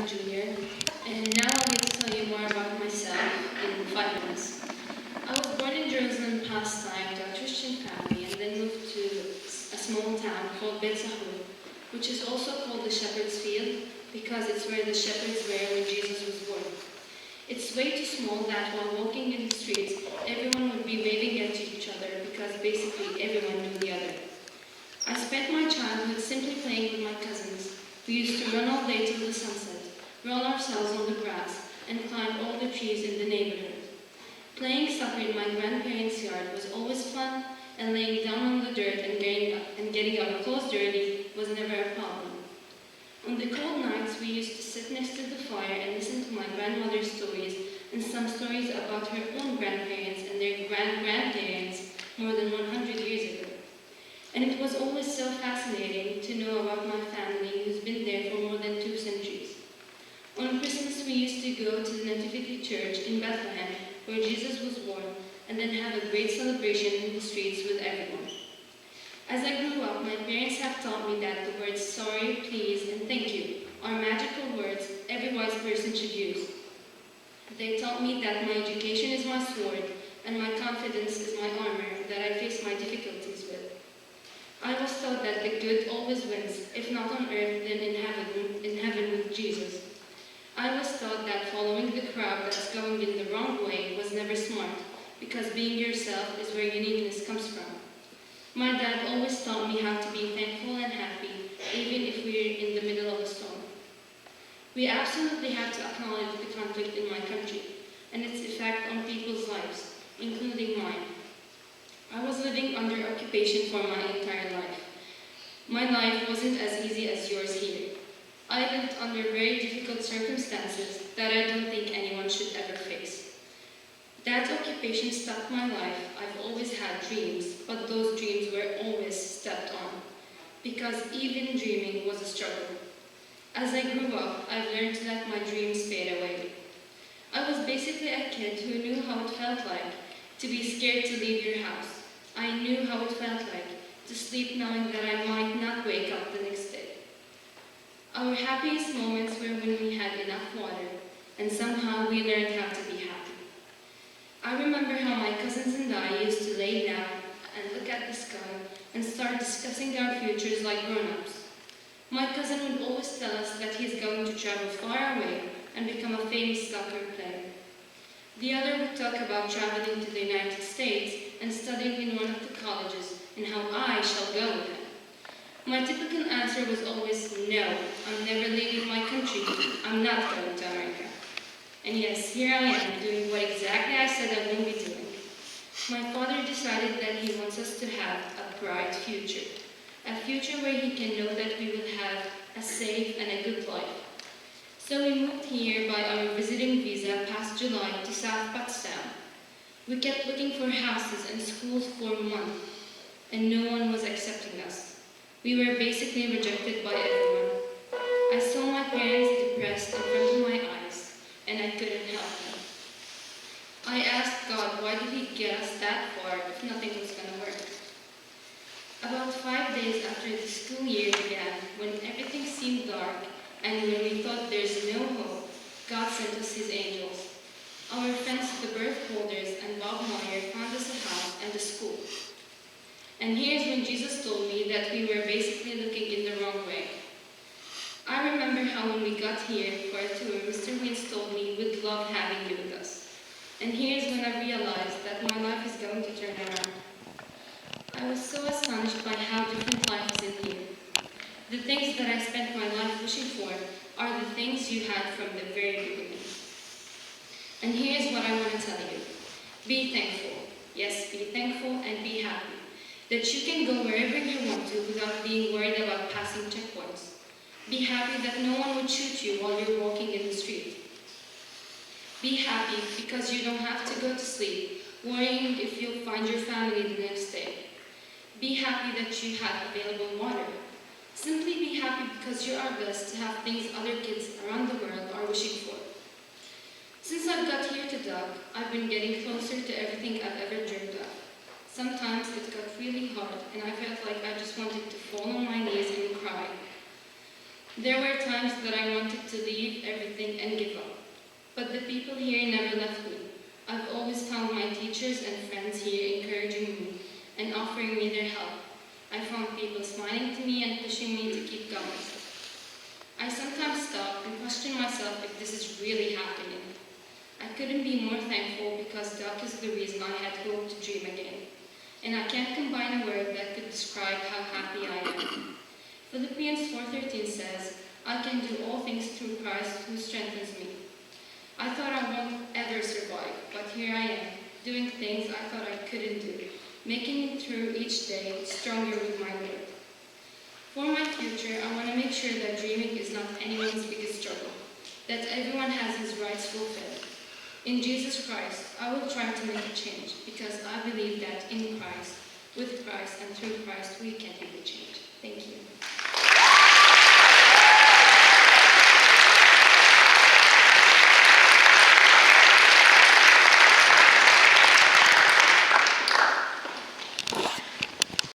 a junior, and now I'll get to tell you more about myself in 5 minutes. I was born in Jerusalem, Palestine, to a Christian family, and then moved to a small town called Bet Sahur, which is also called the Shepherd's Field because it's where the shepherds were when Jesus was born. It's way too small that while walking in the streets, everyone would be waving at each other because basically everyone knew the other. I spent my childhood simply playing with my cousins. We used to run all day till the sunset, roll ourselves on the grass, and climb all the trees in the neighborhood. Playing soccer in my grandparents' yard was always fun, and laying down on the dirt and getting our clothes dirty was never a problem. On the cold nights, we used to sit next to the fire and listen to my grandmother's stories and some stories about her own grandparents and their grandparents more than 100 years ago. And it was always so fascinating to know about my family who's been there for more than 2 centuries. On Christmas, we used to go to the Nativity Church in Bethlehem, where Jesus was born, and then have a great celebration in the streets with everyone. As I grew up, my parents have taught me that the words sorry, please, and thank you are magical words every wise person should use. They taught me that my education is my sword, and my confidence is my armor that I face my difficulties with. I was taught that the good always wins, if not on earth, then in heaven with Jesus. I was taught that following the crowd that's going in the wrong way was never smart, because being yourself is where uniqueness comes from. My dad always taught me how to be thankful and happy, even if we're in the middle of a storm. We absolutely have to acknowledge the conflict in my country, and its effect on people's lives, including mine. I was living under occupation for my entire life. My life wasn't as easy as yours here. I lived under very difficult circumstances that I don't think anyone should ever face. That occupation stopped my life. I've always had dreams, but those dreams were always stepped on, because even dreaming was a struggle. As I grew up, I've learned to let my dreams fade away. I was basically a kid who knew how it felt like to be scared to leave your house. I knew how it felt like to sleep knowing that I might not wake up the next day. Our happiest moments were when we had enough water, and somehow we learned how to be happy. I remember how my cousins and I used to lay down and look at the sky and start discussing our futures like grown-ups. My cousin would always tell us that he's going to travel far away and become a famous soccer player. The other would talk about traveling to the United States and studying in one of the colleges and how I shall go with him. My typical answer was always, no, I'm never leaving my country. I'm not going to America. And yes, here I am doing what exactly I said I wouldn't be doing. My father decided that he wants us to have a bright future. A future where he can know that we will have a safe and a good life. So we moved here by our visiting visa past July to South Pakistan. We kept looking for houses and schools for a month, and no one was accepting us. We were basically rejected by everyone. I saw my parents depressed in front of my eyes, and I couldn't help them. I asked God, why did He get us that far if nothing was going to work? About 5 days after the school year began, when everything seemed dark, and when we thought there's no hope, God sent us His angels. Our friends, the birth holders, and Bob Meyer found us a house and a school. And here's when Jesus told me that we were basically looking in the wrong way. I remember how when we got here for a tour, Mr. Wins told me we'd love having you with us. And here's when I realized that my life is going to turn around. I was so astonished by how different life is in here. The things that I spent my life wishing for are the things you had from the very beginning. And here's what I want to tell you. Be thankful. Yes, be thankful and be happy. That you can go wherever you want to without being worried about passing checkpoints. Be happy that no one would shoot you while you're walking in the street. Be happy because you don't have to go to sleep worrying if you'll find your family the next day. Be happy that you have available water. Simply be happy because you are blessed to have things other kids around the world are wishing for. Since I've got here to Doug, I've been getting closer to everything I've ever dreamed of. Sometimes it got really hard, and I felt like I just wanted to fall on my knees and cry. There were times that I wanted to leave everything and give up, but the people here never left me. I've always found my teachers and friends here encouraging me and offering me their help. I found people smiling to me and pushing me to keep going. I sometimes stop and question myself if this is really happening. I couldn't be more thankful because God is the reason I had hope to dream again. And I can't combine a word that could describe how happy I am. Philippians 4:13 says, I can do all things through Christ who strengthens me. I thought I won't ever survive, but here I am, doing things I thought I couldn't do, making it through each day stronger with my Lord. For my future, I want to make sure that dreaming is not anyone's biggest struggle, that everyone has his rights fulfilled. In Jesus Christ, I will try to make a change, because I believe that in Christ, with Christ, and through Christ, we can make a change. Thank you.